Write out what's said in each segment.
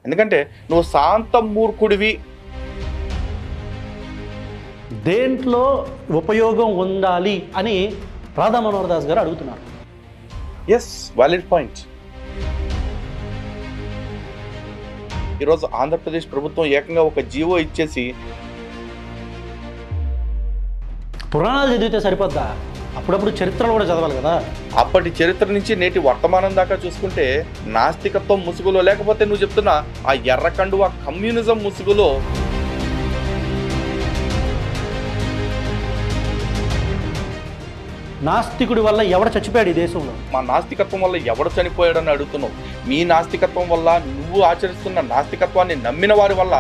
ఎందుకంటే నువ్వు శాంత మూర్ఖుడివి. దేంట్లో ఉపయోగం ఉండాలి అని రాధా మనోహర్ దాస్ గారు అడుగుతున్నారు. Yes, valid point. ఈరోజు ఆంధ్రప్రదేశ్ ప్రభుత్వం ఏకంగా ఒక జీవో ఇచ్చేసి పురాణాలు చదివితే సరిపోద్దా? అప్పుడప్పుడు చరిత్రలు కూడా చదవాలి కదా. అప్పటి చరిత్ర నుంచి నేటి వర్తమానం దాకా చూసుకుంటే నాస్తికత్వం ముసుగులో, లేకపోతే నువ్వు చెప్తున్న ఆ ఎర్రకండు ఆ కమ్యూనిజం ముసుగులో నాస్తికుడి వల్ల ఎవడ చచ్చిపోయాడు ఈ దేశంలో? మా నాస్తికత్వం వల్ల ఎవడు చనిపోయాడని అడుగుతున్నావు. మీ నాస్తికత్వం వల్ల, నువ్వు ఆచరిస్తున్న నాస్తికత్వాన్ని నమ్మిన వారి వల్ల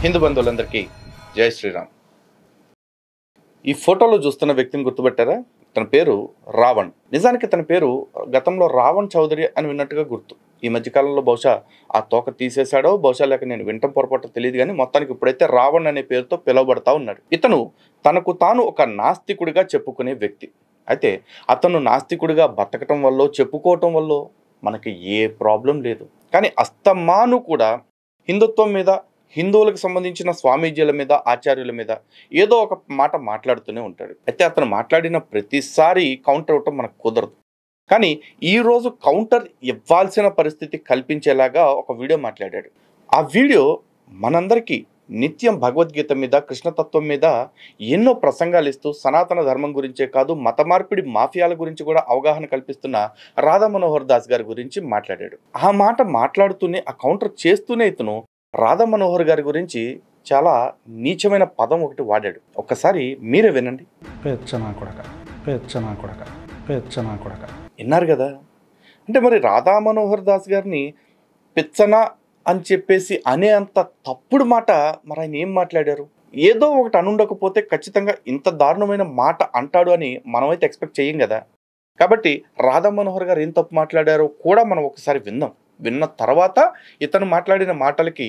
హిందూ బంధువులందరికీ జై శ్రీరామ్. ఈ ఫోటోలో చూస్తున్న వ్యక్తిని గుర్తుపెట్టారా? తన పేరు రావణ్. నిజానికి తన పేరు గతంలో రావణ్ చౌదరి అని విన్నట్టుగా గుర్తు. ఈ మధ్యకాలంలో బహుశా ఆ తోక తీసేశాడో, బహుశా లేక నేను వింటం పొరపాటు తెలియదు, కానీ మొత్తానికి ఇప్పుడైతే రావణ్ అనే పేరుతో పిలువబడతా ఉన్నాడు. ఇతను తనకు తాను ఒక నాస్తికుడిగా చెప్పుకునే వ్యక్తి. అయితే అతను నాస్తికుడిగా బతకటం వల్ల, చెప్పుకోవటం వల్ల మనకి ఏ ప్రాబ్లం లేదు. కానీ అస్తమాను కూడా హిందుత్వం మీద, హిందువులకు సంబంధించిన స్వామీజీల మీద, ఆచార్యుల మీద ఏదో ఒక మాట మాట్లాడుతూనే ఉంటాడు. అయితే అతను మాట్లాడిన ప్రతిసారి కౌంటర్ ఇవ్వటం మనకు కుదరదు. కానీ ఈరోజు కౌంటర్ ఇవ్వాల్సిన పరిస్థితి కల్పించేలాగా ఒక వీడియో మాట్లాడాడు. ఆ వీడియో మనందరికీ నిత్యం భగవద్గీత మీద, కృష్ణతత్వం మీద ఎన్నో ప్రసంగాలు ఇస్తూ సనాతన ధర్మం గురించే కాదు, మత మార్పిడి మాఫియాల గురించి కూడా అవగాహన కల్పిస్తున్న రాధా మనోహర్ దాస్ గారి గురించి మాట్లాడాడు. ఆ మాట మాట్లాడుతూనే, ఆ కౌంటర్ చేస్తూనే ఇతను రాధా మనోహర్ గారి గురించి చాలా నీచమైన పదం ఒకటి వాడాడు. ఒక్కసారి మీరే వినండి. విన్నారు కదా? అంటే మరి రాధా మనోహర్ దాస్ గారిని పిచ్చనా అని చెప్పేసి అనే అంత తప్పుడు మాట మరి ఆయన ఏం మాట్లాడారు? ఏదో ఒకటి అనుండకపోతే ఖచ్చితంగా ఇంత దారుణమైన మాట అంటాడు అని మనమైతే ఎక్స్పెక్ట్ చేయం కదా. కాబట్టి రాధా మనోహర్ గారు ఏం తప్పు మాట్లాడారో కూడా మనం ఒకసారి విందాం. విన్న తర్వాత ఇతను మాట్లాడిన మాటలకి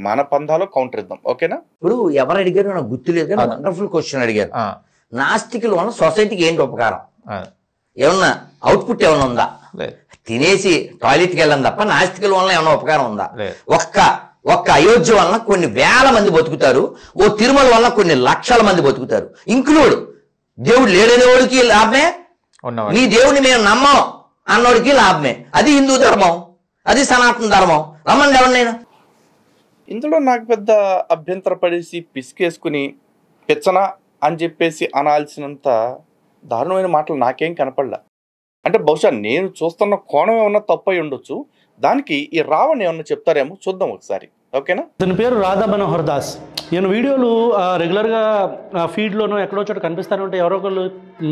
మన పందాలో కౌంటర్ ఇద్దాం. ఓకేనా? ఇప్పుడు ఎవరు అడిగారు నాకు గుర్తులేదు, వండర్ఫుల్ క్వశ్చన్ అడిగారు. నాస్తికుల వల్ల సొసైటీకి ఏంటి ఉపకారం? ఏమన్నా అవుట్పుట్ ఏమైనా ఉందా? తినేసి టాయిలెట్కి వెళ్ళం తప్ప నాస్తికుల వల్ల ఏమైనా ఉపకారం ఉందా? ఒక్క అయోధ్య వలన కొన్ని వేల మంది బతుకుతారు, ఓ తిరుమల వల్ల కొన్ని లక్షల మంది బతుకుతారు. ఇంక్లూడ్ దేవుడు లేడనేవాడికి లాభమే, నీ దేవుడిని మేము నమ్మం అన్నోడికి లాభమే. అది హిందూ ధర్మం, అది సనాతన ధర్మం. రమ్మండి ఎవరినైనా. ఇందులో నాకు పెద్ద అభ్యంతరపడేసి పిసికేసుకుని పిచ్చనా అని చెప్పేసి అనాల్సినంత దారుణమైన మాటలు నాకేం కనపడలా. అంటే బహుశా నేను చూస్తున్న కోణం ఏమన్నా తప్పు అయి ఉండొచ్చు. దానికి ఈ రావణ్ ఏమన్నా చెప్తారేమో చూద్దాం ఒకసారి. ఓకేనా? తన పేరు రాధా మనోహర్ దాస్. ఈయన వీడియోలు రెగ్యులర్గా ఫీడ్లోనూ ఎక్కడో చోట కనిపిస్తూనే ఉంటే ఎవరో ఒకళ్ళు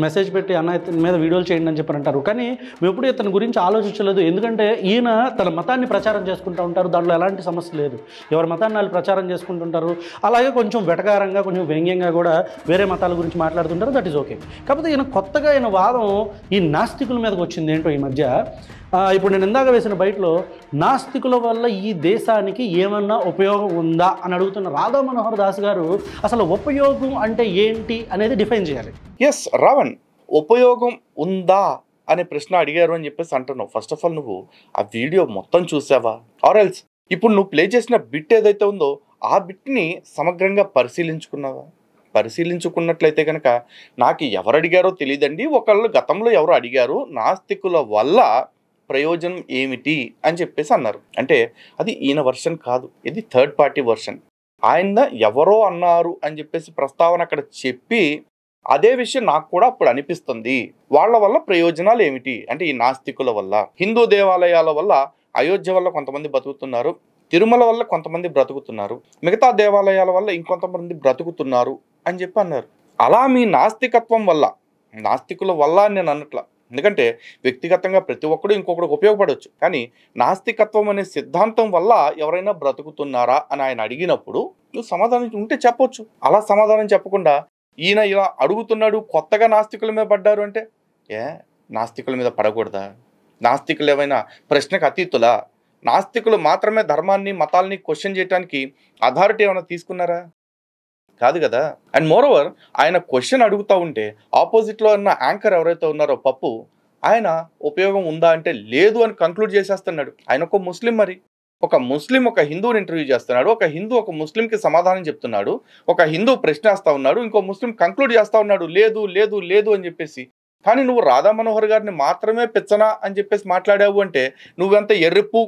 మెసేజ్ పెట్టి అన్న ఇతని మీద వీడియోలు చేయండి అని చెప్పి అంటారు. కానీ మేము ఎప్పుడు ఇతని గురించి ఆలోచించలేదు. ఎందుకంటే ఈయన తన మతాన్ని ప్రచారం చేసుకుంటూ ఉంటారు, దాంట్లో ఎలాంటి సమస్య లేదు. ఎవరి మతాన్ని వాళ్ళు ప్రచారం చేసుకుంటుంటారు. అలాగే కొంచెం వెటకారంగా, కొంచెం వ్యంగ్యంగా కూడా వేరే మతాల గురించి మాట్లాడుతుంటారు. That is okay. కాకపోతే ఈయన కొత్తగా ఈయన వాదం ఈ నాస్తికుల మీదకి వచ్చింది ఏంటో ఈ మధ్య. ఇప్పుడు నేను ఇందాక వేసిన బయటలో నాస్తికుల వల్ల ఈ దేశానికి ఏమన్నా ఉపయోగం ఉందా అని అడుగుతున్న రాధా మనోహర్ దాస్ గారు అసలు ఉపయోగం అంటే ఏంటి అనేది డిఫైన్ చేయాలి. ఎస్ రావణ్, ఉపయోగం ఉందా అనే ప్రశ్న అడిగారు అని చెప్పేసి అంటున్నావు. ఫస్ట్ ఆఫ్ ఆల్ నువ్వు ఆ వీడియో మొత్తం చూసావా? ఆర్ ఎల్స్ ఇప్పుడు నువ్వు ప్లే చేసిన బిట్ ఏదైతే ఉందో ఆ బిట్ని సమగ్రంగా పరిశీలించుకున్నావా? పరిశీలించుకున్నట్లయితే కనుక నాకు ఎవరు అడిగారో తెలియదండి, ఒకళ్ళు గతంలో ఎవరు అడిగారు నాస్తికుల వల్ల ప్రయోజనం ఏమిటి అని చెప్పేసి అన్నారు. అంటే అది ఈయన వర్షన్ కాదు, ఇది థర్డ్ పార్టీ వర్షన్. ఆయన ఎవరో అన్నారు అని చెప్పేసి ప్రస్తావన అక్కడ చెప్పి అదే విషయం నాకు కూడా అప్పుడు అనిపిస్తుంది. వాళ్ళ వల్ల ప్రయోజనాలు ఏమిటి అంటే ఈ నాస్తికుల వల్ల హిందూ దేవాలయాల వల్ల, అయోధ్య వల్ల కొంతమంది బతుకుతున్నారు, తిరుమల వల్ల కొంతమంది బ్రతుకుతున్నారు, మిగతా దేవాలయాల వల్ల ఇంకొంతమంది బ్రతుకుతున్నారు అని చెప్పి అన్నారు. అలా మీ నాస్తికత్వం వల్ల, నాస్తికుల వల్ల నేను అన్నట్ల. ఎందుకంటే వ్యక్తిగతంగా ప్రతి ఒక్కడు ఇంకొకరికి ఉపయోగపడవచ్చు. కానీ నాస్తికత్వం అనే సిద్ధాంతం వల్ల ఎవరైనా బ్రతుకుతున్నారా అని ఆయన అడిగినప్పుడు నువ్వు సమాధానం ఉంటే చెప్పొచ్చు. అలా సమాధానం చెప్పకుండా ఈయన ఇలా అడుగుతున్నాడు, కొత్తగా నాస్తికుల మీద పడ్డారు అంటే నాస్తికుల మీద పడకూడదా? నాస్తికులు ఏమైనా ప్రశ్నకు అతీతులా? నాస్తికులు మాత్రమే ధర్మాన్ని మతాల్ని క్వశ్చన్ చేయడానికి అథారిటీ ఏమైనా తీసుకున్నారా? కాదు కదా. అండ్ మోరోవర్ ఆయన క్వశ్చన్ అడుగుతూ ఉంటే ఆపోజిట్లో ఉన్న యాంకర్ ఎవరైతే ఉన్నారో పప్పు, ఆయన ఉపయోగం ఉందా అంటే లేదు అని కంక్లూడ్ చేసేస్తున్నాడు. ఆయన ఒక ముస్లిం, మరి ఒక ముస్లిం ఒక హిందువుని ఇంటర్వ్యూ చేస్తున్నాడు, ఒక హిందూ ఒక ముస్లింకి సమాధానం చెప్తున్నాడు, ఒక హిందూ ప్రశ్న వేస్తా ఉన్నాడు, ఇంకో ముస్లిం కంక్లూడ్ చేస్తా ఉన్నాడు లేదు లేదు లేదు అని చెప్పేసి. కానీ నువ్వు రాధా మనోహర్ గారిని మాత్రమే పెచ్చనా అని చెప్పేసి మాట్లాడావు అంటే నువ్వెంత ఎర్రిప్పు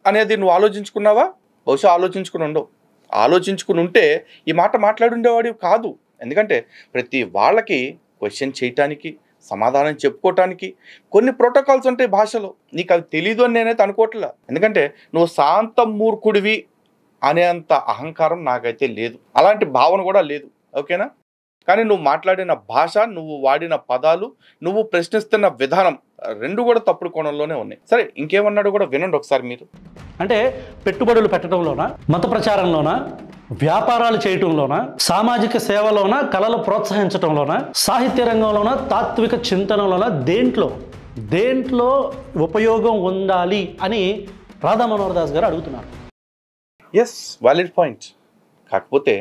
అనేది నువ్వు ఆలోచించుకున్నావా? బహుశా ఆలోచించుకుని ఉండవు. ఆలోచించుకుని ఉంటే ఈ మాట మాట్లాడుండేవాడివి కాదు. ఎందుకంటే ప్రతి వాళ్ళకి క్వశ్చన్ చేయటానికి, సమాధానం చెప్పుకోవటానికి కొన్ని ప్రోటోకాల్స్ ఉంటాయి భాషలో. నీకు అవి తెలీదు అని నేనైతే అనుకోవట్లే. ఎందుకంటే నువ్వు శాంత మూర్ఖుడివి అనేంత అహంకారం నాకైతే లేదు, అలాంటి భావన కూడా లేదు. ఓకేనా? కానీ నువ్వు మాట్లాడిన భాష, నువ్వు వాడిన పదాలు, నువ్వు ప్రశ్నిస్తున్న విధానం రెండు కూడా తప్పుడు కోణంలోనే ఉన్నాయి. సరే, ఇంకేమన్నాడు కూడా వినండి ఒకసారి మీరు. అంటే పెట్టుబడులు పెట్టడంలోనా, మత ప్రచారంలోనా, వ్యాపారాలు చేయటంలోనా, సామాజిక సేవలోనా, కళలు ప్రోత్సహించడంలోనా, సాహిత్య రంగంలోనా, తాత్విక చింతనలోనా, దేంట్లో ఉపయోగం ఉండాలి అని రాధా మనోహర్ దాస్ గారు అడుగుతున్నారు. Yes, valid point. కాకపోతే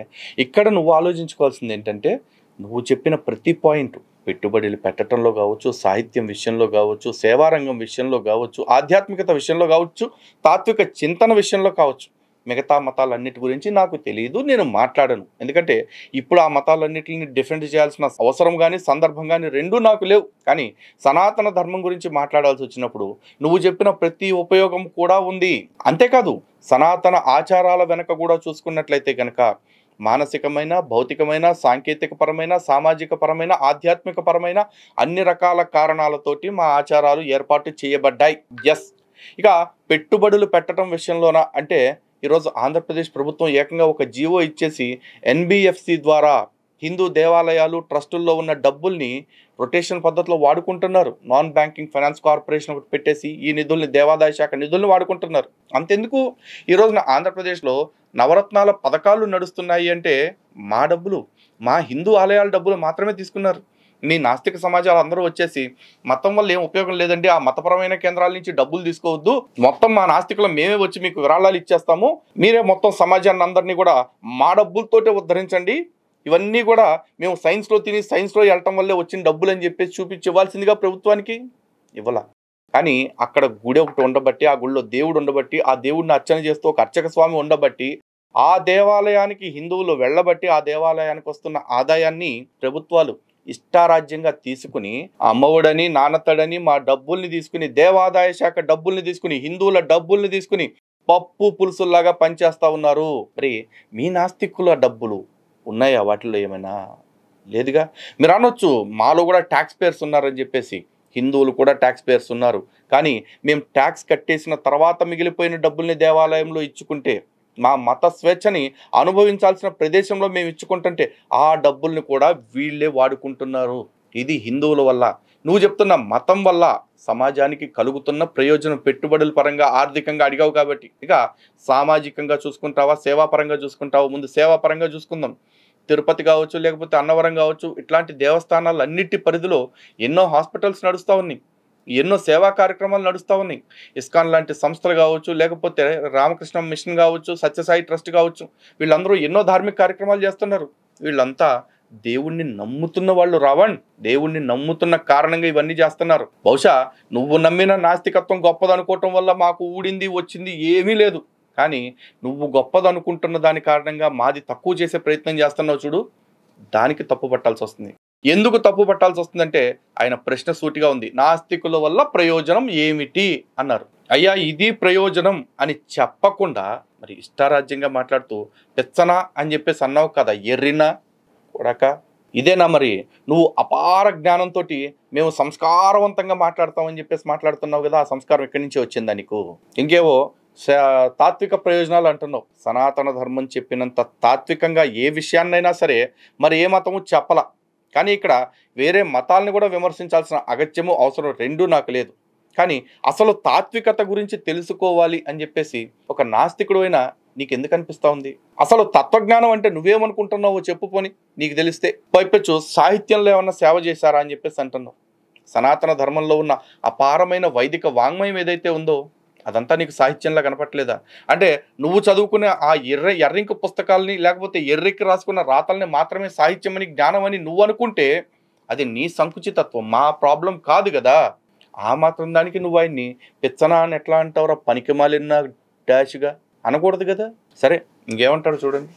ఇక్కడ నువ్వు ఆలోచించుకోవాల్సింది ఏంటంటే, నువ్వు చెప్పిన ప్రతి పాయింట్ పెట్టుబడులు పెట్టడంలో కావచ్చు, సాహిత్యం విషయంలో కావచ్చు, సేవారంగం విషయంలో కావచ్చు, ఆధ్యాత్మికత విషయంలో కావచ్చు, తాత్విక చింతన విషయంలో కావచ్చు, మిగతా మతాలన్నిటి గురించి నాకు తెలియదు, నేను మాట్లాడను. ఎందుకంటే ఇప్పుడు ఆ మతాలన్నిటిని డిఫెండ్ చేయాల్సిన అవసరం కానీ సందర్భం కానీ రెండూ నాకు లేవు. కానీ సనాతన ధర్మం గురించి మాట్లాడాల్సి వచ్చినప్పుడు నువ్వు చెప్పిన ప్రతి ఉపయోగం కూడా ఉంది. అంతేకాదు సనాతన ఆచారాల వెనక కూడా చూసుకున్నట్లయితే కనుక మానసికమైన, భౌతికమైన, సాంకేతిక పరమైన, సామాజిక పరమైన, ఆధ్యాత్మిక పరమైన అన్ని రకాల కారణాలతోటి మా ఆచారాలు ఏర్పాటు చేయబడ్డాయి. ఎస్. ఇక పెట్టుబడులు పెట్టడం విషయంలోన అంటే ఈరోజు ఆంధ్రప్రదేశ్ ప్రభుత్వం ఏకంగా ఒక జీవో ఇచ్చేసి NBFC ద్వారా హిందూ దేవాలయాలు, ట్రస్టుల్లో ఉన్న డబ్బుల్ని రొటేషన్ పద్ధతిలో వాడుకుంటున్నారు. నాన్ బ్యాంకింగ్ ఫైనాన్స్ కార్పొరేషన్ ఒకటి పెట్టేసి ఈ నిధుల్ని, దేవాదాయ శాఖ నిధుల్ని వాడుకుంటున్నారు. అంతెందుకు, ఈ రోజున ఆంధ్రప్రదేశ్లో నవరత్నాల పథకాలు నడుస్తున్నాయి అంటే మా డబ్బులు, మా హిందూ ఆలయాల డబ్బులు మాత్రమే తీసుకున్నారు. మీ నాస్తిక సమాజాలు అందరూ వచ్చేసి మతం వల్ల ఏం ఉపయోగం లేదండి, ఆ మతపరమైన కేంద్రాల నుంచి డబ్బులు తీసుకోవద్దు, మొత్తం మా నాస్తికులు మేమే వచ్చి మీకు విరాళాలు ఇచ్చేస్తాము, మీరే మొత్తం సమాజాన్ని అందరినీ కూడా మా డబ్బులతోటే ఉద్ధరించండి, ఇవన్నీ కూడా మేము సైన్స్లో తిని సైన్స్లో వెళ్ళటం వల్లే వచ్చిన డబ్బులు అని చెప్పేసి చూపించి ఇవ్వాల్సిందిగా ప్రభుత్వానికి ఇవ్వాల. కానీ అక్కడ గుడి ఒకటి ఉండబట్టి, ఆ గుడిలో దేవుడు ఉండబట్టి, ఆ దేవుడిని అర్చన చేస్తూ ఒక అర్చక స్వామి ఉండబట్టి, ఆ దేవాలయానికి హిందువులు వెళ్ళబట్టి ఆ దేవాలయానికి వస్తున్న ఆదాయాన్ని ప్రభుత్వాలు ఇష్టారాజ్యంగా తీసుకుని అమ్మఒడని, నాన్నతడని మా డబ్బుల్ని తీసుకుని, దేవాదాయ శాఖ డబ్బుల్ని తీసుకుని, హిందువుల డబ్బుల్ని తీసుకుని పప్పు పులుసుల్లాగా పనిచేస్తా ఉన్నారు. మరి మీ నాస్తికుల డబ్బులు ఉన్నాయా వాటిల్లో? ఏమైనా లేదుగా. మీరు అనొచ్చు మాలో కూడా ట్యాక్స్ పేయర్స్ ఉన్నారని చెప్పేసి. హిందువులు కూడా ట్యాక్స్ పేయర్స్ ఉన్నారు, కానీ మేము ట్యాక్స్ కట్టేసిన తర్వాత మిగిలిపోయిన డబ్బుల్ని దేవాలయంలో ఇచ్చుకుంటే, మా మత స్వేచ్ఛని అనుభవించాల్సిన ప్రదేశంలో మేము ఇచ్చుకుంటుంటే ఆ డబ్బుల్ని కూడా వీళ్ళే వాడుకుంటున్నారు. ఇది హిందువుల వల్ల, నువ్వు చెప్తున్న మతం వల్ల సమాజానికి కలుగుతున్న ప్రయోజనం పెట్టుబడుల పరంగా, ఆర్థికంగా అడిగావు కాబట్టి. ఇక సామాజికంగా చూసుకుంటావా, సేవాపరంగా చూసుకుంటావా? ముందు సేవాపరంగా చూసుకుందాం. తిరుపతి కావచ్చు, లేకపోతే అన్నవరం కావచ్చు, ఇట్లాంటి దేవస్థానాలు అన్నిటి పరిధిలో ఎన్నో హాస్పిటల్స్ నడుస్తూ ఉన్నాయి, ఎన్నో సేవా కార్యక్రమాలు నడుస్తూ ఉన్నాయి. ఇస్కాన్ లాంటి సంస్థలు కావచ్చు, లేకపోతే రామకృష్ణ మిషన్ కావచ్చు, సత్యసాయి ట్రస్ట్ కావచ్చు, వీళ్ళందరూ ఎన్నో ధార్మిక కార్యక్రమాలు చేస్తున్నారు. వీళ్ళంతా దేవుణ్ణి నమ్ముతున్న వాళ్ళు. రావణ్ దేవుణ్ణి నమ్ముతున్న కారణంగా ఇవన్నీ చేస్తున్నారు. బహుశా నువ్వు నమ్మిన నాస్తికత్వం గొప్పదనుకోవటం వల్ల మాకు ఊడింది వచ్చింది ఏమీ లేదు, కానీ నువ్వు గొప్పదనుకుంటున్న దాని కారణంగా మాది తక్కువ చేసే ప్రయత్నం చేస్తున్నావు చూడు, దానికి తప్పు పట్టాల్సి వస్తుంది. ఎందుకు తప్పు పట్టాల్సి వస్తుందంటే ఆయన ప్రశ్న సూటిగా ఉంది. నాస్తికుల వల్ల ప్రయోజనం ఏమిటి అన్నారు. అయ్యా ఇది ప్రయోజనం అని చెప్పకుండా మరి ఇష్టారాజ్యంగా మాట్లాడుతూ పెచ్చనా అని చెప్పేసి అన్నావు కదా, ఎర్రినా కొడక. ఇదేనా మరి నువ్వు అపార జ్ఞానంతో మేము సంస్కారవంతంగా మాట్లాడతామని చెప్పేసి మాట్లాడుతున్నావు కదా, ఆ సంస్కారం ఎక్కడి నుంచి వచ్చిందా నీకు? ఇంకేవో తాత్విక ప్రయోజనాలు అంటున్నావు. సనాతన ధర్మం చెప్పినంత తాత్వికంగా ఏ విషయాన్నైనా సరే మరి ఏ మతము చెప్పలా. కానీ ఇక్కడ వేరే మతాలని కూడా విమర్శించాల్సిన అగత్యము అవసరం రెండూ నాకు లేదు. కానీ అసలు తాత్వికత గురించి తెలుసుకోవాలి అని చెప్పేసి ఒక నాస్తికుడు అయినా నీకు ఎందుకు అనిపిస్తూ ఉంది? అసలు తత్వజ్ఞానం అంటే నువ్వేమనుకుంటున్నావో చెప్పుకొని నీకు తెలిస్తే. పైపెచ్చు సాహిత్యంలో ఏమన్నా సేవ చేశారా అని చెప్పేసి అంటున్నావు. సనాతన ధర్మంలో ఉన్న అపారమైన వైదిక వాంగ్మయం ఏదైతే ఉందో అదంతా నీకు సాహిత్యంలా కనపట్లేదా? అంటే నువ్వు చదువుకునే ఆ ఎర్రింకు పుస్తకాలని లేకపోతే ఎర్రెక్కి రాసుకున్న రాతల్ని మాత్రమే సాహిత్యమని జ్ఞానమని నువ్వు అనుకుంటే అది నీ సంకుచితత్వం, మా ప్రాబ్లం కాదు కదా. ఆ మాత్రం దానికి నువ్వు ఆయన్ని పిచ్చనా అని ఎట్లా అంటావురా, పనికి మాలిన డాష్గా అనకూడదు కదా. సరే ఇంకేమంటారు చూడండి.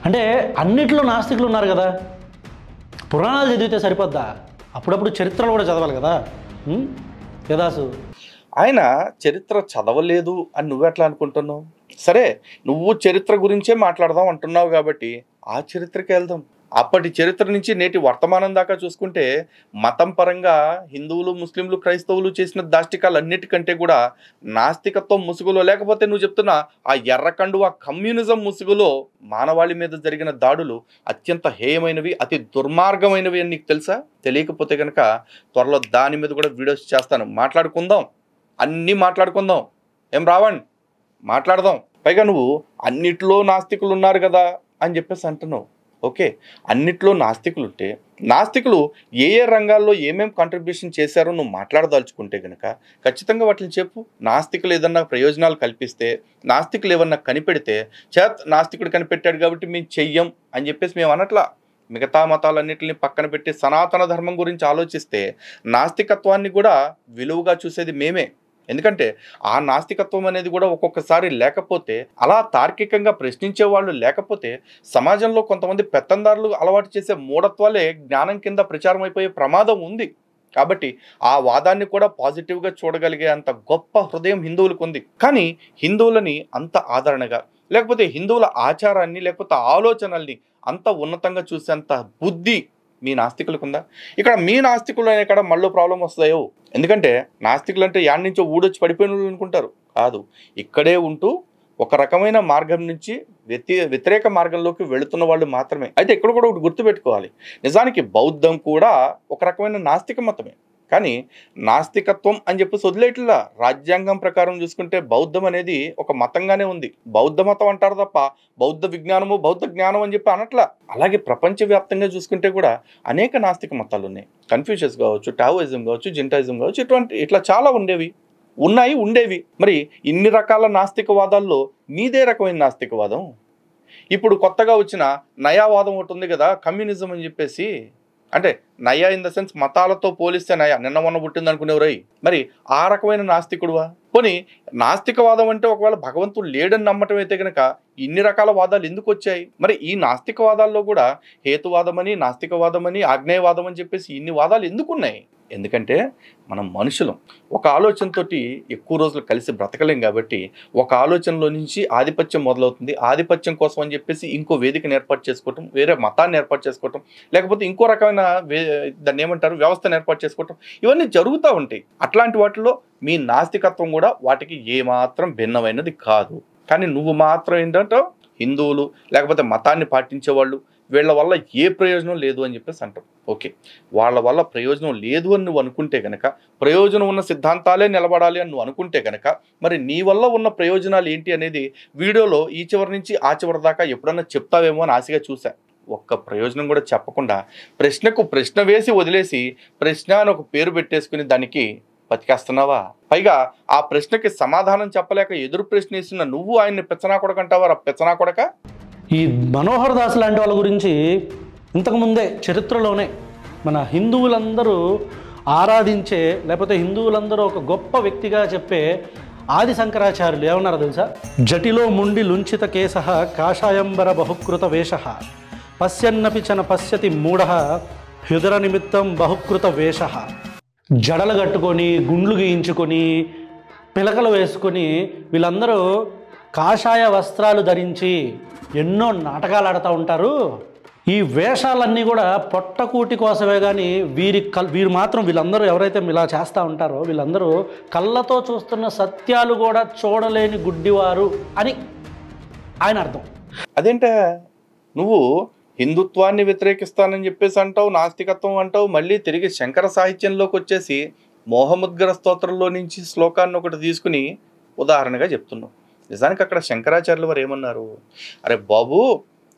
అంటే అన్నిట్లో నాస్తికులు ఉన్నారు కదా, పురాణాలు చదివితే సరిపోద్దా? అప్పుడప్పుడు చరిత్రలు కూడా చదవాలి కదా. యదాసు ఆయన చరిత్ర చదవలేదు అని నువ్వెట్లా అనుకుంటున్నావు? సరే నువ్వు చరిత్ర గురించే మాట్లాడదాం అంటున్నావు కాబట్టి ఆ చరిత్రకి వెళ్దాం. అప్పటి చరిత్ర నుంచి నేటి వర్తమానం దాకా చూసుకుంటే మతం పరంగా హిందువులు, ముస్లింలు, క్రైస్తవులు చేసిన దాష్టికాలన్నిటికంటే కూడా నాస్తికత్వం ముసుగులో, లేకపోతే నువ్వు చెప్తున్న ఆ ఎర్రకండువ కమ్యూనిజం ముసుగులో మానవాళి మీద జరిగిన దాడులు అత్యంత హేయమైనవి, అతి దుర్మార్గమైనవి అని నీకు తెలుసా? తెలియకపోతే కనుక త్వరలో దాని మీద కూడా వీడియోస్ చేస్తాను, మాట్లాడుకుందాం, అన్నీ మాట్లాడుకుందాం. ఏం రావణ్, మాట్లాడదాం. పైగా నువ్వు అన్నిట్లో నాస్తికులు ఉన్నారు కదా అని చెప్పేసి అంటున్నావు. ఓకే, అన్నిట్లో నాస్తికులు ఉంటే నాస్తికులు ఏ ఏ రంగాల్లో ఏమేమి కాంట్రిబ్యూషన్ చేశారో నువ్వు మాట్లాడదలుచుకుంటే కనుక ఖచ్చితంగా వాటిని చెప్పు. నాస్తికులు ఏదన్నా ప్రయోజనాలు కల్పిస్తే, నాస్తికులు ఏమన్నా కనిపెడితే, నాస్తికుడు కనిపెట్టాడు కాబట్టి మేము చెయ్యం అని చెప్పేసి మేము అనట్లా. మిగతా మతాలన్నింటినీ పక్కన పెట్టి సనాతన ధర్మం గురించి ఆలోచిస్తే నాస్తికత్వాన్ని కూడా విలువగా చూసేది మేమే. ఎందుకంటే ఆ నాస్తికత్వం అనేది కూడా ఒక్కొక్కసారి లేకపోతే, అలా తార్కికంగా ప్రశ్నించే వాళ్ళు లేకపోతే సమాజంలో కొంతమంది పెత్తందారులు అలవాటు చేసే మూఢత్వాలే జ్ఞానం కింద ప్రచారం అయిపోయే ప్రమాదం ఉంది. కాబట్టి ఆ వాదాన్ని కూడా పాజిటివ్గా చూడగలిగే అంత గొప్ప హృదయం హిందువులకు ఉంది. కానీ హిందువులని అంత ఆదరణగా, లేకపోతే హిందువుల ఆచారాన్ని లేకపోతే ఆలోచనల్ని అంత ఉన్నతంగా చూసేంత బుద్ధి మీ నాస్తికులకు ఉందా? ఇక్కడ మీ నాస్తికులు అనే ఇక్కడ మళ్ళీ ప్రాబ్లం వస్తాయో. ఎందుకంటే నాస్తికులు అంటే యాడ్ నుంచో ఊడొచ్చి పడిపోయిన వాళ్ళు అనుకుంటారు. కాదు, ఇక్కడే ఉంటూ ఒక రకమైన మార్గం నుంచి వ్యతిరేక మార్గంలోకి వెళుతున్న వాళ్ళు మాత్రమే. అయితే ఇక్కడ కూడా ఒకటి గుర్తుపెట్టుకోవాలి, నిజానికి బౌద్ధం కూడా ఒక రకమైన నాస్తిక మతమే. కానీ నాస్తికత్వం అని చెప్పేసి వదిలేట్లా. రాజ్యాంగం ప్రకారం చూసుకుంటే బౌద్ధం అనేది ఒక మతంగానే ఉంది. బౌద్ధ మతం అంటారు తప్ప బౌద్ధ విజ్ఞానము, బౌద్ధ జ్ఞానం అని చెప్పి అనట్లా. అలాగే ప్రపంచవ్యాప్తంగా చూసుకుంటే కూడా అనేక నాస్తిక మతాలు ఉన్నాయి. కన్ఫ్యూషన్స్ కావచ్చు, టావోయిజం కావచ్చు, జింటాయిజం కావచ్చు, ఇట్లా చాలా ఉండేవి. మరి ఇన్ని రకాల నాస్తికవాదాల్లో మీదే రకమైన నాస్తికవాదం? ఇప్పుడు కొత్తగా వచ్చిన నయావాదం ఒకటి ఉంది కదా, కమ్యూనిజం అని చెప్పేసి. అంటే నయా ఇన్ ద సెన్స్ మతాలతో పోలిస్తే నయా, నిన్న మొన్న పుట్టింది అనుకునేవరై. మరి ఆ రకమైన నాస్తికుడువా? పోనీ నాస్తికవాదం అంటే ఒకవేళ భగవంతుడు లేడని నమ్మటం అయితే కనుక ఇన్ని రకాల వాదాలు ఎందుకు వచ్చాయి? మరి ఈ నాస్తికవాదాల్లో కూడా హేతువాదమని, నాస్తికవాదమని, ఆగ్నేయవాదం అని చెప్పేసి ఇన్ని వాదాలు ఎందుకున్నాయి? ఎందుకంటే మనం మనుషులం. ఒక ఆలోచనతో ఎక్కువ రోజులు కలిసి బ్రతకలేం కాబట్టి ఒక ఆలోచనలో నుంచి ఆధిపత్యం మొదలవుతుంది. ఆధిపత్యం కోసం అని చెప్పేసి ఇంకో వేదికను ఏర్పాటు చేసుకోవటం, వేరే మతాన్ని ఏర్పాటు చేసుకోవటం, లేకపోతే ఇంకో రకమైన దాన్ని ఏమంటారు వ్యవస్థను ఏర్పాటు చేసుకోవటం, ఇవన్నీ జరుగుతూ ఉంటాయి. అట్లాంటి వాటిలో మీ నాస్తికత్వం కూడా వాటికి ఏమాత్రం భిన్నమైనది కాదు. కానీ నువ్వు మాత్రం ఏంటంటే హిందువులు లేకపోతే మతాన్ని పాటించేవాళ్ళు వీళ్ళ వల్ల ఏ ప్రయోజనం లేదు అని చెప్పేసి అంటాం. ఓకే, వాళ్ళ వల్ల ప్రయోజనం లేదు అని నువ్వు అనుకుంటే కనుక, ప్రయోజనం ఉన్న సిద్ధాంతాలే నిలబడాలి అని నువ్వు అనుకుంటే కనుక, మరి నీ వల్ల ఉన్న ప్రయోజనాలు ఏంటి అనేది వీడియోలో ఈ చివరి నుంచి ఆ చివరి దాకా ఎప్పుడన్నా చెప్తావేమో అని ఆశగా చూసా. ఒక్క ప్రయోజనం కూడా చెప్పకుండా ప్రశ్నకు ప్రశ్న వేసి వదిలేసి ప్రశ్న అని ఒక పేరు పెట్టేసుకుని దానికి బతికేస్తున్నావా? పైగా ఆ ప్రశ్నకి సమాధానం చెప్పలేక ఎదురు ప్రశ్న వేస్తున్న నువ్వు ఆయన్ని పెచ్చనా కొడక అంటావా? పెచ్చనా కొడక. ఈ మనోహర్ దాస్ లాంటి వాళ్ళ గురించి ఇంతకుముందే చరిత్రలోనే మన హిందువులందరూ ఆరాధించే, లేకపోతే హిందువులందరూ ఒక గొప్ప వ్యక్తిగా చెప్పే ఆది శంకరాచార్యులు ఏమన్నారో తెలుసా? జటిలో ముండి లుంచిత కేశః కాషాయంబర బహుకృత వేషః పశ్యన్నపి చన పశ్యతి మూఢః హ్యుదర నిమిత్తం బహుకృత వేషః. జడలు కట్టుకొని, గుండ్లు గీయించుకొని, పిలకలు వేసుకొని వీళ్ళందరూ కాషాయ వస్త్రాలు ధరించి ఎన్నో నాటకాలు ఆడుతూ ఉంటారు. ఈ వేషాలన్నీ కూడా పొట్టకూటి కోసమే, కానీ వీరు మాత్రం వీళ్ళందరూ ఎవరైతే ఇలా చేస్తూ ఉంటారో వీళ్ళందరూ కళ్ళతో చూస్తున్న సత్యాలు కూడా చూడలేని గుడ్డివారు అని ఆయన అర్థం. అదేంటే నువ్వు హిందుత్వాన్ని వ్యతిరేకిస్తానని చెప్పేసి అంటావు, నాస్తికత్వం అంటావు, మళ్ళీ తిరిగి శంకర సాహిత్యంలోకి వచ్చేసి మోహముద్గర స్తోత్రంలో నుంచి శ్లోకాన్ని ఒకటి తీసుకుని ఉదాహరణగా చెప్తున్నావు. నిజానికి అక్కడ శంకరాచార్యుల వారు ఏమన్నారు? అరే బాబు,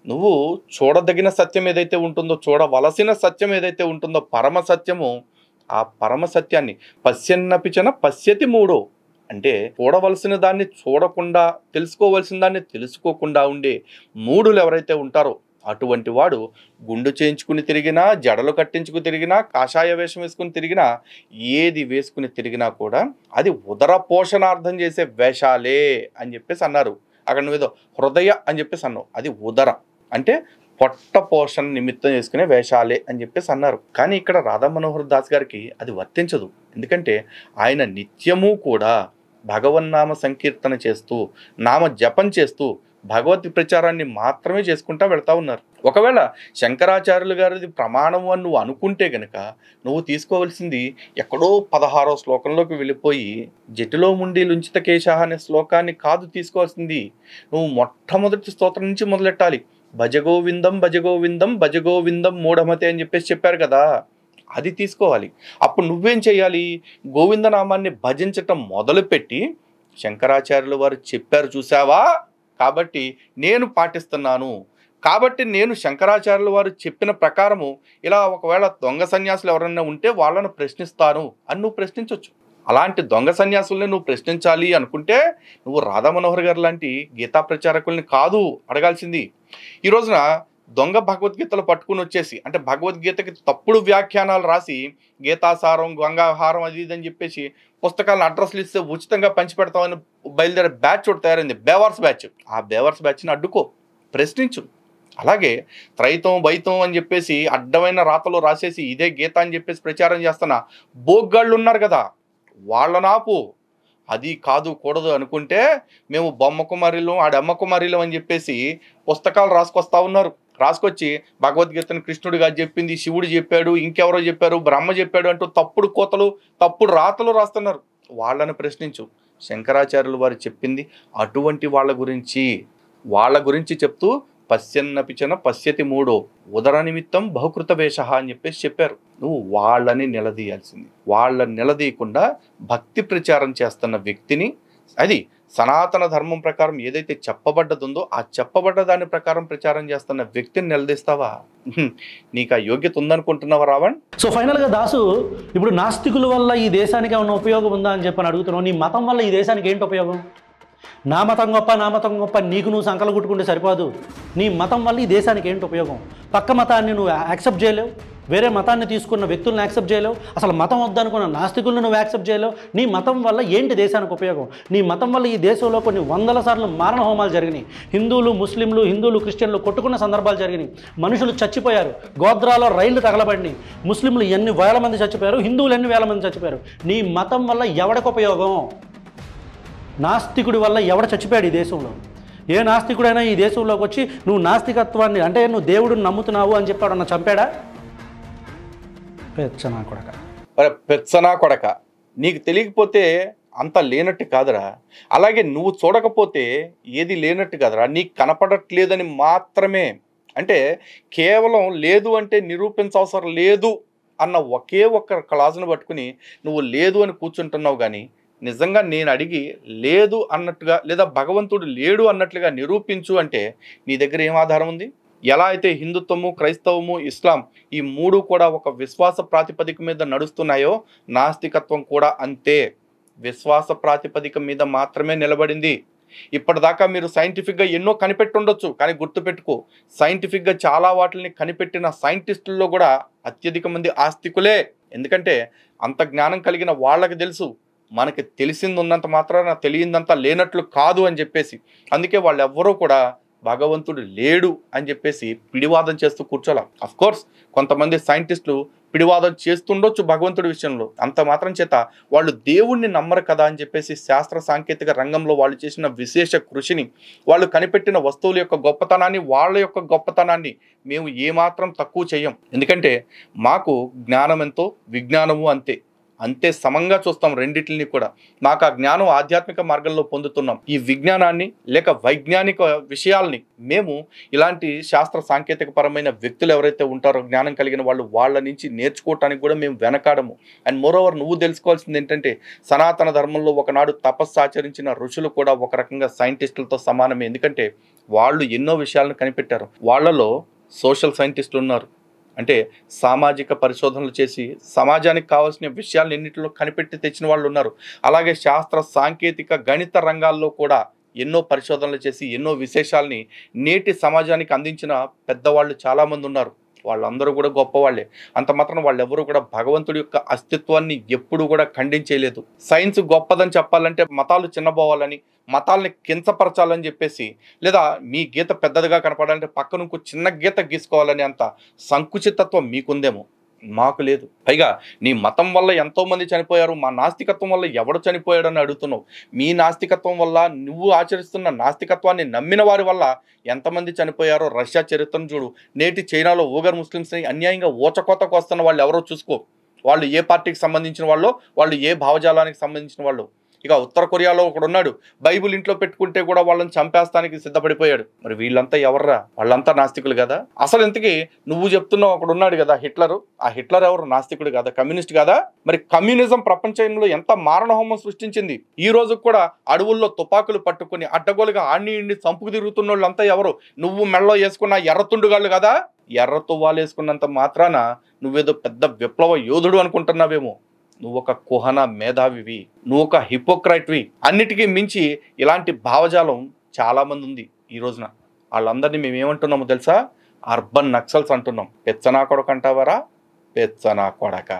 నువ్వు చూడదగిన సత్యం ఏదైతే ఉంటుందో, చూడవలసిన సత్యం ఏదైతే ఉంటుందో పరమ సత్యము, ఆ పరమ సత్యాన్ని పశ్యన్నపిచన పశ్యతి మూడో అంటే చూడవలసిన దాన్ని చూడకుండా, తెలుసుకోవలసిన దాన్ని తెలుసుకోకుండా ఉండే మూఢులు ఎవరైతే ఉంటారో అటువంటి వాడు గుండు చేయించుకుని తిరిగినా, జడలు కట్టించుకుని తిరిగినా, కాషాయ వేషం వేసుకుని తిరిగినా, ఏది వేసుకుని తిరిగినా కూడా అది ఉదర పోషణార్థం చేసే వేషాలే అని చెప్పేసి అన్నారు. అక్కడ నువ్వేదో హృదయ అని చెప్పేసి అన్నావు, అది ఉదర అంటే పొట్ట పోషణ నిమిత్తం చేసుకునే వేషాలే అని చెప్పేసి అన్నారు. కానీ ఇక్కడ రాధా మనోహర్ దాస్ గారికి అది వర్తించదు. ఎందుకంటే ఆయన నిత్యము కూడా భగవన్నామ సంకీర్తన చేస్తూ, నామ జపం చేస్తూ భగవత్ ప్రచారాన్ని మాత్రమే చేసుకుంటా వెళ్తా ఉన్నారు. ఒకవేళ శంకరాచార్యులు గారిది ప్రమాణము అని నువ్వు అనుకుంటే గనక నువ్వు తీసుకోవాల్సింది ఎక్కడో 16వ శ్లోకంలోకి వెళ్ళిపోయి జటిలో ముండి లుంచిత కేశః అనే శ్లోకాన్ని కాదు తీసుకోవాల్సింది. నువ్వు మొట్టమొదటి స్తోత్రం నుంచి మొదలెట్టాలి. భజగోవిందం భజగోవిందం భజగోవిందం మూఢమతే అని చెప్పేసి చెప్పారు కదా, అది తీసుకోవాలి. అప్పుడు నువ్వేం చేయాలి? గోవిందనామాన్ని భజించటం మొదలుపెట్టి శంకరాచార్యులు వారు చెప్పారు చూసావా, కాబట్టి నేను పాటిస్తున్నాను, కాబట్టి నేను శంకరాచార్యుల వారు చెప్పిన ప్రకారము ఇలా ఒకవేళ దొంగ సన్యాసులు ఎవరైనా ఉంటే వాళ్ళను ప్రశ్నిస్తాను అని నువ్వు ప్రశ్నించవచ్చు. అలాంటి దొంగ సన్యాసుల్ని నువ్వు ప్రశ్నించాలి అనుకుంటే నువ్వు రాధా మనోహర్ గారు లాంటి గీతా ప్రచారకుల్ని కాదు అడగాల్సింది. ఈ రోజున దొంగ భగవద్గీతలు పట్టుకుని వచ్చేసి, అంటే భగవద్గీతకి తప్పుడు వ్యాఖ్యానాలు రాసి గీతాసారం, గంగాహారం అది ఇది అని చెప్పేసి పుస్తకాలను అడ్రస్లు ఇస్తే ఉచితంగా పంచిపెడతామని బయలుదేరే బ్యాచ్ ఒకటి తయారైంది, బేవర్స్ బ్యాచ్. ఆ బేవర్స్ బ్యాచ్ని అడ్డుకో, ప్రశ్నించు. అలాగే త్రైతం వైతం అని చెప్పేసి అడ్డమైన రాతలు రాసేసి ఇదే గీత అని చెప్పేసి ప్రచారం చేస్తున్న బోగ్గాళ్ళు ఉన్నారు కదా, వాళ్ళనాపు. అది కాదు కూడదు అనుకుంటే మేము బొమ్మ కుమారిలం ఆడమ్మ కుమారిలం అని చెప్పేసి పుస్తకాలు రాసుకొస్తా ఉన్నారు. రాసుకొచ్చి భగవద్గీతను కృష్ణుడిగా చెప్పింది, శివుడు చెప్పాడు, ఇంకెవరో చెప్పారు, బ్రహ్మ చెప్పాడు అంటూ తప్పుడు కోతలు, తప్పుడు రాతలు రాస్తున్నారు. వాళ్ళని ప్రశ్నించు. శంకరాచార్యులు వారు చెప్పింది అటువంటి వాళ్ళ గురించి చెప్తూ పశ్యన్నపిచన పశ్యతి మూడో ఉదర నిమిత్తం బహుకృత వేష అని చెప్పేసి చెప్పారు. నువ్వు వాళ్ళని నిలదీయాల్సింది. వాళ్ళని నిలదీయకుండా భక్తి ప్రచారం చేస్తున్న వ్యక్తిని, అది సనాతన ధర్మం ప్రకారం ఏదైతే చెప్పబడ్డదుందో ఆ చెప్పబడ్డ దాని ప్రకారం ప్రచారం చేస్తున్న వ్యక్తిని నిలదీస్తావా? నీకు ఆ యోగ్యత ఉందనుకుంటున్నావా రావణ్? సో ఫైనల్గా దాసు, ఇప్పుడు నాస్తికుల వల్ల ఈ దేశానికి ఏమైనా ఉపయోగం ఉందా అని చెప్పని అడుగుతున్నావు. నీ మతం వల్ల ఈ దేశానికి ఏంటి ఉపయోగం? నా మతం గొప్ప నీకు నువ్వు సంకలు కుట్టుకుంటే సరిపోదు. నీ మతం వల్ల ఈ దేశానికి ఏంటి ఉపయోగం? పక్క మతాన్ని నువ్వు యాక్సెప్ట్ చేయలేవు, వేరే మతాన్ని తీసుకున్న వ్యక్తులను యాక్సెప్ట్ చేయలేవు, అసలు మతం వద్దనుకున్న నాస్తికులను నువ్వు యాక్సెప్ట్ చేయలేవు. నీ మతం వల్ల ఏంటి దేశానికి ఉపయోగం? నీ మతం వల్ల ఈ దేశంలో కొన్ని వందల సార్లు మారణ హోమాలు జరిగినాయి. హిందువులు క్రిస్టియన్లు కొట్టుకున్న సందర్భాలు జరిగినాయి. మనుషులు చచ్చిపోయారు. గోద్రాలో రైళ్లు తగలబడినాయి. ముస్లింలు ఎన్ని వేల మంది చచ్చిపోయారు, హిందువులు ఎన్ని వేల మంది చచ్చిపోయారు. నీ మతం వల్ల ఎవడికి ఉపయోగం? నాస్తికుడి వల్ల ఎవడ చచ్చిపోయాడు ఈ దేశంలో? ఏ నాస్తికుడైనా ఈ దేశంలోకి వచ్చి నువ్వు నాస్తికత్వాన్ని, అంటే నువ్వు దేవుడిని నమ్ముతున్నావు అని చెప్పాడు అన్న చంపాడా? పెచ్చనా కొడక, నీకు తెలియకపోతే అంత లేనట్టు కాదురా. అలాగే నువ్వు చూడకపోతే ఏది లేనట్టు కాదురా. నీకు కనపడట్లేదని మాత్రమే, అంటే కేవలం లేదు అంటే నిరూపించవసరం లేదు అన్న ఒకే ఒక్క క్లాజును పట్టుకుని నువ్వు లేదు అని కూర్చుంటున్నావు. కానీ నిజంగా నేను అడిగి లేదు అన్నట్టుగా, లేదా భగవంతుడు లేడు అన్నట్లుగా నిరూపించు అంటే నీ దగ్గర ఏం ఆధారం ఉంది? ఎలా అయితే హిందుత్వము, క్రైస్తవము, ఇస్లాం ఈ మూడు కూడా ఒక విశ్వాస ప్రాతిపదిక మీద నడుస్తున్నాయో నాస్తికత్వం కూడా అంతే విశ్వాస ప్రాతిపదిక మీద మాత్రమే నిలబడింది. ఇప్పటిదాకా మీరు సైంటిఫిక్గా ఎన్నో కనిపెట్టుండొచ్చు, కానీ గుర్తుపెట్టుకో, సైంటిఫిక్గా చాలా వాటిని కనిపెట్టిన సైంటిస్టుల్లో కూడా అత్యధిక మంది ఆస్తికులే. ఎందుకంటే అంత జ్ఞానం కలిగిన వాళ్ళకి తెలుసు మనకి తెలిసింది ఉన్నంత మాత్రాన తెలియందంతా లేనట్లు కాదు అని చెప్పేసి. అందుకే వాళ్ళు ఎవ్వరూ కూడా భగవంతుడు లేడు అని చెప్పేసి పిడివాదం చేస్తూ కూర్చోలే. అఫ్కోర్స్ కొంతమంది సైంటిస్టులు పిడివాదం చేస్తుండొచ్చు భగవంతుడి విషయంలో, అంత మాత్రం చేత వాళ్ళు దేవుణ్ణి నమ్మరు కదా అని చెప్పేసి శాస్త్ర సాంకేతిక రంగంలో వాళ్ళు చేసిన విశేష కృషిని, వాళ్ళు కనిపెట్టిన వస్తువుల యొక్క గొప్పతనాన్ని, వాళ్ళ యొక్క గొప్పతనాన్ని మేము ఏమాత్రం తక్కువ చేయం. ఎందుకంటే మాకు జ్ఞానం ఎంతో విజ్ఞానము అంతే సమంగా చూస్తాం రెండిటిని కూడా. మాకు ఆ జ్ఞానం ఆధ్యాత్మిక మార్గంలో పొందుతున్నాం. ఈ విజ్ఞానాన్ని లేక వైజ్ఞానిక విషయాల్ని మేము ఇలాంటి శాస్త్ర సాంకేతిక పరమైన వ్యక్తులు ఎవరైతే ఉంటారో జ్ఞానం కలిగిన వాళ్ళు, వాళ్ళ నుంచి నేర్చుకోవటానికి కూడా మేము వెనకాడము. అండ్ మోరోవర్ నువ్వు తెలుసుకోవాల్సింది ఏంటంటే సనాతన ధర్మంలో ఒకనాడు తపస్సు ఆచరించిన ఋషులు కూడా ఒక రకంగా సైంటిస్టులతో సమానమే. ఎందుకంటే వాళ్ళు ఎన్నో విషయాలను కనిపెట్టారు. వాళ్ళలో సోషల్ సైంటిస్టులు ఉన్నారు, అంటే సామాజిక పరిశోధనలు చేసి సమాజానికి కావాల్సిన విషయాలను ఎన్నిటిలో కనిపెట్టి తెచ్చిన వాళ్ళు ఉన్నారు. అలాగే శాస్త్ర సాంకేతిక గణిత రంగాల్లో కూడా ఎన్నో పరిశోధనలు చేసి ఎన్నో విశేషాలని నేటి సమాజానికి అందించిన పెద్దవాళ్ళు చాలామంది ఉన్నారు. వాళ్ళందరూ కూడా గొప్పవాళ్ళే. అంత మాత్రం వాళ్ళెవరూ కూడా భగవంతుడి యొక్క అస్తిత్వాన్ని ఎప్పుడూ కూడా ఖండించేయలేదు. సైన్స్ గొప్పదని చెప్పాలంటే మతాలు చిన్నబోవాలని, మతాలని కించపరచాలని చెప్పేసి, లేదా మీ గీత పెద్దదిగా కనపడాలంటే పక్కన ఇంకో చిన్న గీత గీసుకోవాలని అంత సంకుచితత్వం మీకుందేమో, మాకు లేదు. పైగా నీ మతం వల్ల ఎంతోమంది చనిపోయారు, మా నాస్తికత్వం వల్ల ఎవడు చనిపోయాడని అడుగుతున్నావు. మీ నాస్తికత్వం వల్ల, నువ్వు ఆచరిస్తున్న నాస్తికత్వాన్ని నమ్మిన వారి వల్ల ఎంతమంది చనిపోయారో రష్యా చరిత్రను చూడు. నేటి చైనాలో ఊగర్ ముస్లిమ్స్ని అన్యాయంగా ఊచకోతకు వస్తున్న వాళ్ళు ఎవరో చూసుకో. వాళ్ళు ఏ పార్టీకి సంబంధించిన వాళ్ళు, వాళ్ళు ఏ భావజాలానికి సంబంధించిన వాళ్ళు. ఇక ఉత్తర కొరియాలో ఒకడు ఉన్నాడు, బైబుల్ ఇంట్లో పెట్టుకుంటే కూడా వాళ్ళని చంపేస్తానికి సిద్ధపడిపోయాడు. మరి వీళ్ళంతా ఎవర్రా? వాళ్ళంతా నాస్తికులు కదా. అసలు ఇంతకీ నువ్వు చెప్తున్నావు ఒకడు ఉన్నాడు కదా హిట్లరు, ఆ హిట్లర్ ఎవరు? నాస్తికుడు కదా, కమ్యూనిస్ట్ కదా. మరి కమ్యూనిజం ప్రపంచంలో ఎంత మారణహోమం సృష్టించింది. ఈ రోజు కూడా అడవుల్లో తుపాకులు పట్టుకుని అడ్డగోలుగా ఆడిని ఇండి చంపుకు తిరుగుతున్న వాళ్ళంతా ఎవరు? నువ్వు మెళ్ళలో వేసుకున్న ఎర్రతుండుగాళ్ళు కదా. ఎర్ర తువ్వాలు వేసుకున్నంత మాత్రాన నువ్వేదో పెద్ద విప్లవ యోధుడు అనుకుంటున్నావేమో. నువ్వు ఒక కుహన మేధావివి, నువ్వు ఒక హిపోక్రైట్వి. అన్నిటికీ మించి ఇలాంటి భావజాలం చాలామంది ఉంది ఈ రోజున. వాళ్ళందరినీ మేము ఏమంటున్నామో తెలుసా? అర్బన్ నక్సల్స్ అంటున్నాం. పెచ్చనా కొడక అంటావరా? పెచ్చనా కొడక.